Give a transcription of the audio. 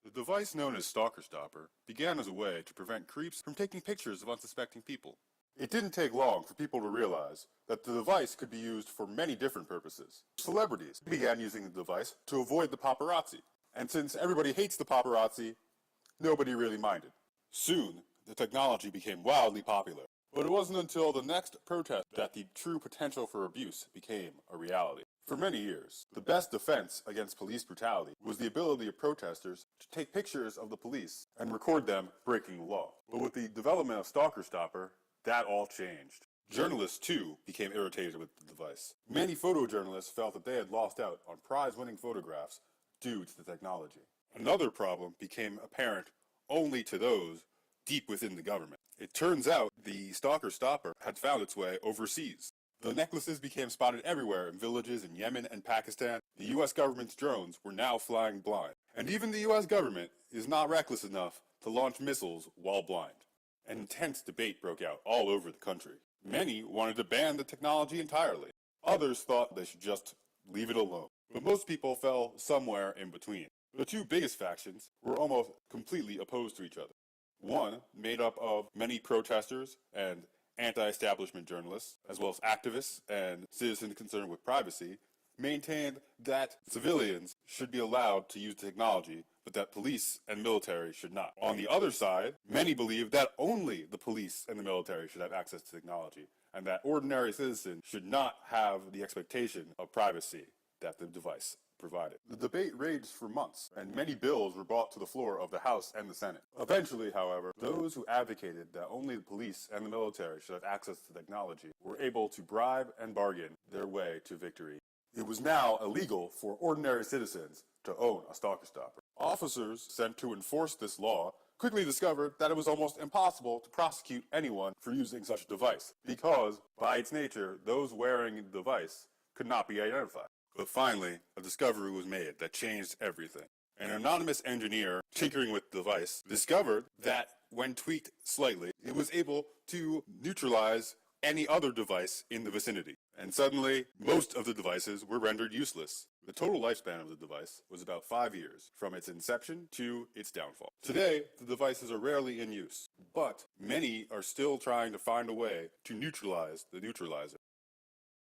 The device known as Stalker Stopper began as a way to prevent creeps from taking pictures of unsuspecting people. It didn't take long for people to realize that the device could be used for many different purposes. Celebrities began using the device to avoid the paparazzi, and since everybody hates the paparazzi, nobody really minded. Soon, the technology became wildly popular, but it wasn't until the next protest that the true potential for abuse became a reality. For many years, the best defense against police brutality was the ability of protesters to take pictures of the police and record them breaking the law. But with the development of Stalker Stopper, that all changed. Journalists, too, became irritated with the device. Many photojournalists felt that they had lost out on prize-winning photographs due to the technology. Another problem became apparent only to those deep within the government. It turns out the Stalker Stopper had found its way overseas. The necklaces became spotted everywhere in villages in Yemen and Pakistan. The US government's drones were now flying blind. And even the US government is not reckless enough to launch missiles while blind. An intense debate broke out all over the country. Many wanted to ban the technology entirely. Others thought they should just leave it alone. But most people fell somewhere in between. The two biggest factions were almost completely opposed to each other. One, made up of many protesters and anti-establishment journalists, as well as activists and citizens concerned with privacy, maintained that civilians should be allowed to use technology, but that police and military should not. On the other side, many believed that only the police and the military should have access to technology, and that ordinary citizens should not have the expectation of privacy that the device provided. The debate raged for months, and many bills were brought to the floor of the House and the Senate. Eventually, however, those who advocated that only the police and the military should have access to technology were able to bribe and bargain their way to victory. It was now illegal for ordinary citizens to own a Stalker Stopper. Officers sent to enforce this law quickly discovered that it was almost impossible to prosecute anyone for using such a device, because, by its nature, those wearing the device could not be identified. But finally, a discovery was made that changed everything. An anonymous engineer tinkering with the device discovered that when tweaked slightly, it was able to neutralize any other device in the vicinity. And suddenly, most of the devices were rendered useless. The total lifespan of the device was about 5 years, from its inception to its downfall. Today, the devices are rarely in use, but many are still trying to find a way to neutralize the neutralizer.